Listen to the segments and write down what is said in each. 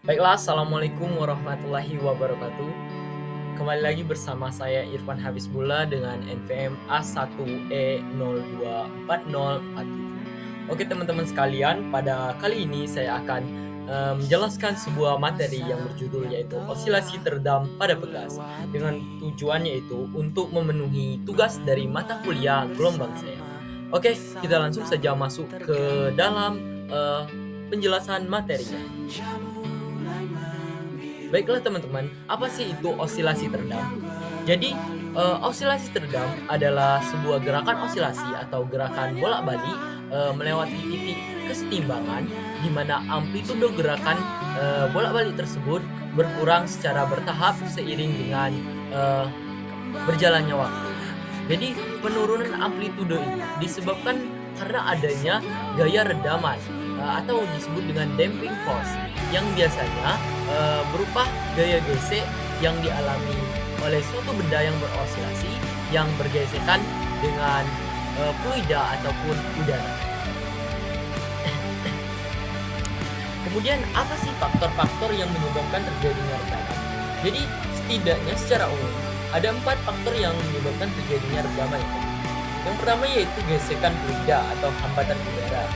Baiklah, Assalamualaikum warahmatullahi wabarakatuh. Kembali lagi bersama saya Irfan Habisbullah dengan NPM A1E024047. Oke teman-teman sekalian, pada kali ini saya akan menjelaskan sebuah materi yang berjudul yaitu osilasi teredam pada pegas, dengan tujuannya itu untuk memenuhi tugas dari mata kuliah gelombang saya. Oke, kita langsung saja masuk ke dalam penjelasan materinya. Baiklah teman-teman, apa sih itu osilasi teredam? Jadi, osilasi teredam adalah sebuah gerakan osilasi atau gerakan bolak-balik melewati titik kesetimbangan di mana amplitudo gerakan bolak-balik tersebut berkurang secara bertahap seiring dengan eee, berjalannya waktu. Jadi, penurunan amplitudo ini disebabkan karena adanya gaya redaman atau disebut dengan damping force yang biasanya berupa gaya gesek yang dialami oleh suatu benda yang berosilasi yang bergesekan dengan fluida ataupun udara. Kemudian apa sih faktor-faktor yang menyebabkan terjadinya redaman? Jadi setidaknya secara umum ada 4 faktor yang menyebabkan terjadinya redaman itu. Yang pertama yaitu gesekan fluida atau hambatan udara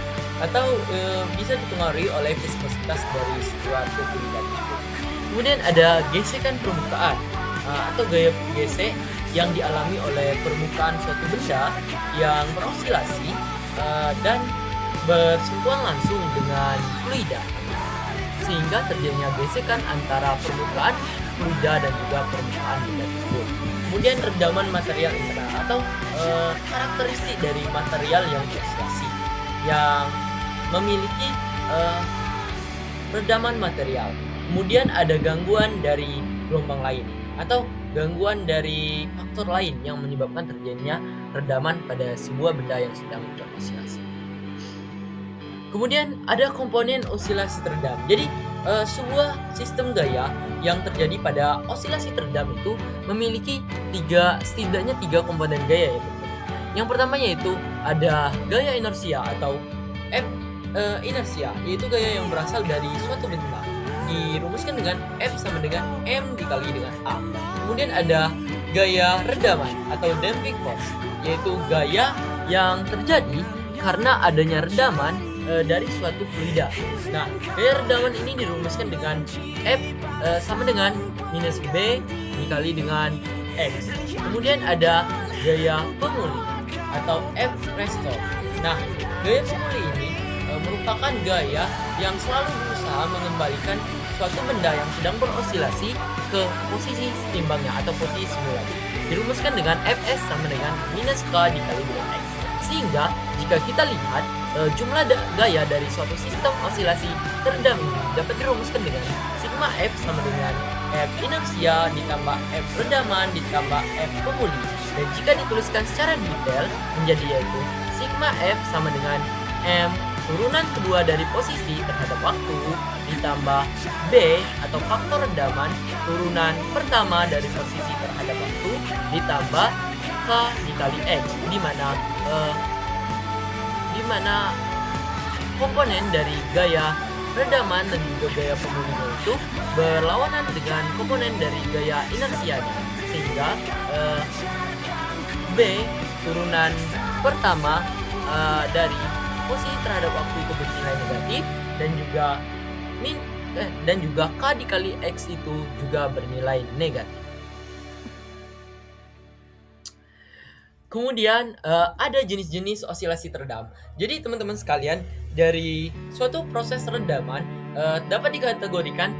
atau bisa dipengaruhi oleh viskositas dari suatu fluida tersebut. Kemudian ada gesekan permukaan atau gaya gesek yang dialami oleh permukaan suatu benda yang berosilasi dan bersentuhan langsung dengan fluida sehingga terjadinya gesekan antara permukaan fluida dan juga permukaan benda tersebut. Kemudian redaman material internal atau karakteristik dari material yang berosilasi yang memiliki eh, redaman material. Kemudian ada gangguan dari gelombang lain atau gangguan dari faktor lain yang menyebabkan terjadinya redaman pada sebuah benda yang sedang berosilasi. Kemudian ada komponen osilasi teredam. Jadi sebuah sistem gaya yang terjadi pada osilasi teredam itu memiliki setidaknya tiga komponen gaya ya teman-teman. Yang pertama yaitu ada gaya inersia atau F inersia, yaitu gaya yang berasal dari suatu benda dirumuskan dengan F sama dengan M dikali dengan A. Kemudian ada gaya redaman atau damping force, yaitu gaya yang terjadi karena adanya redaman dari suatu fluida. Nah, gaya redaman ini dirumuskan dengan F sama dengan minus B dikali dengan X. Kemudian ada gaya pemulih atau F restore. Nah, gaya pemulih ini merupakan gaya yang selalu berusaha mengembalikan suatu benda yang sedang berosilasi ke posisi setimbangnya atau posisi semula. Dirumuskan dengan Fs sama dengan minus K dikali dengan X. Sehingga jika kita lihat jumlah gaya dari suatu sistem osilasi teredam ini dapat dirumuskan dengan sigma F sama dengan F inersia ditambah F redaman ditambah F pemulih. Dan jika dituliskan secara detail menjadi yaitu sigma F sama dengan M turunan kedua dari posisi terhadap waktu ditambah B atau faktor redaman turunan pertama dari posisi terhadap waktu ditambah K dikali X eh, di mana komponen dari gaya redaman dan juga gaya pemulihnya itu berlawanan dengan komponen dari gaya inersianya sehingga B turunan pertama dari posisi terhadap waktu itu bernilai negatif dan juga dan juga K dikali X itu juga bernilai negatif. Kemudian ada jenis-jenis osilasi teredam. Jadi teman-teman sekalian, dari suatu proses redaman dapat dikategorikan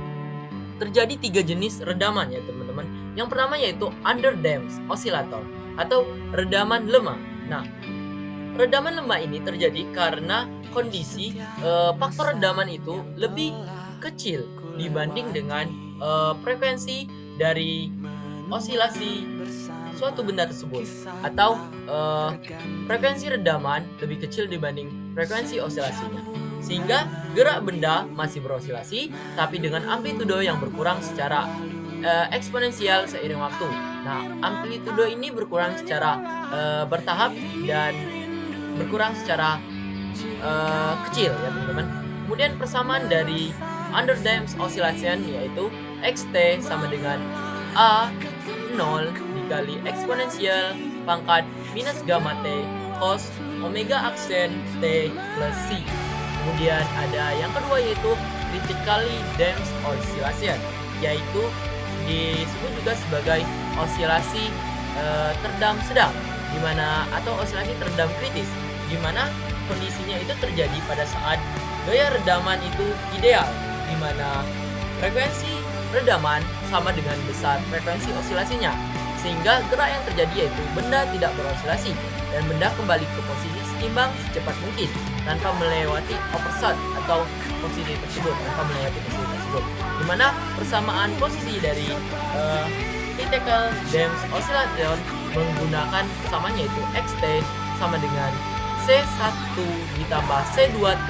terjadi tiga jenis redaman ya teman-teman. Yang pertama yaitu underdamped oscillator atau redaman lemah. Nah, redaman lemah ini terjadi karena kondisi faktor redaman itu lebih kecil dibanding dengan frekuensi dari osilasi suatu benda tersebut atau frekuensi redaman lebih kecil dibanding frekuensi osilasinya sehingga gerak benda masih berosilasi tapi dengan amplitudo yang berkurang secara eksponensial seiring waktu. Nah, amplitudo ini berkurang secara bertahap dan berkurang secara kecil ya teman-teman. Kemudian persamaan dari under damped oscillation, yaitu xt sama dengan a 0 dikali eksponensial pangkat minus gamma t cos omega aksen t plus c. Kemudian ada yang kedua yaitu critically damped oscillation, yaitu disebut juga sebagai osilasi teredam sedang, dimana atau osilasi teredam kritis, di mana kondisinya itu terjadi pada saat gaya redaman itu ideal, di mana frekuensi redaman sama dengan besar frekuensi osilasinya, sehingga gerak yang terjadi yaitu benda tidak berosilasi dan benda kembali ke posisi setimbang secepat mungkin tanpa melewati overshot atau posisi tersebut, di mana persamaan posisi dari critical damped oscillation menggunakan persamaan yaitu xt sama dengan C1 ditambah C2T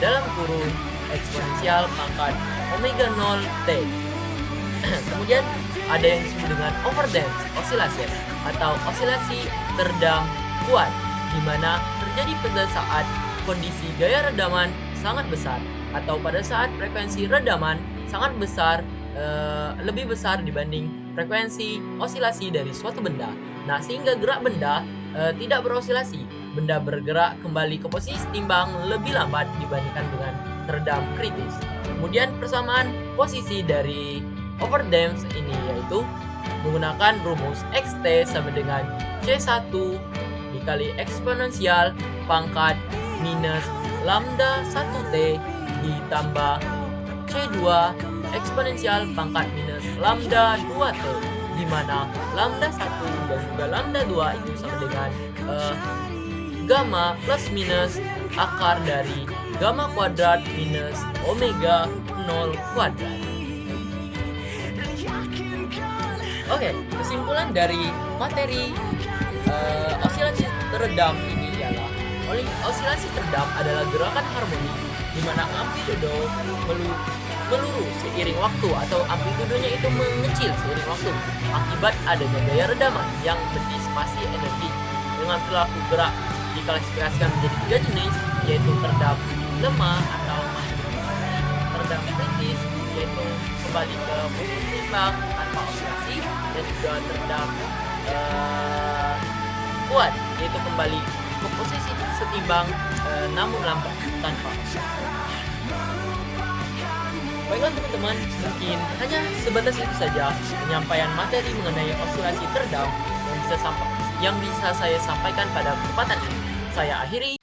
dalam kurung eksponensial pangkat omega 0 T. Kemudian ada yang disebut dengan overdamped oscillation atau osilasi teredam kuat, di mana terjadi pada saat kondisi gaya redaman sangat besar atau pada saat frekuensi redaman sangat besar, lebih besar dibanding frekuensi osilasi dari suatu benda. Nah, sehingga gerak benda tidak berosilasi, benda bergerak kembali ke posisi setimbang lebih lambat dibandingkan dengan teredam kritis. Kemudian persamaan posisi dari overdamped ini yaitu menggunakan rumus xt sama dengan c1 dikali eksponensial pangkat minus lambda 1t ditambah c2 eksponensial pangkat minus lambda 2t, di mana lambda 1 dan juga lambda 2 itu sama dengan gamma plus minus akar dari gamma kuadrat minus omega 0 kuadrat. Oke, kesimpulan dari materi osilasi teredam ini ialah osilasi teredam adalah gerakan harmoni di mana amplitudo meluru seiring waktu atau amplitudonya itu mengecil seiring waktu akibat adanya gaya redaman yang mendisipasi energi. Dengan perilaku gerak diklasifikasikan menjadi 3 jenis, yaitu teredam lemah atau masih beroperasi, teredam kritis yaitu kembali ke posisi seimbang tanpa osilasi, dan juga teredam kuat yaitu kembali ke posisi setimbang namun lambat tanpa osilasi. Baiklah teman-teman, mungkin hanya sebatas itu saja penyampaian materi mengenai osilasi teredam yang bisa saya sampaikan pada kesempatan ini. Saya akhiri.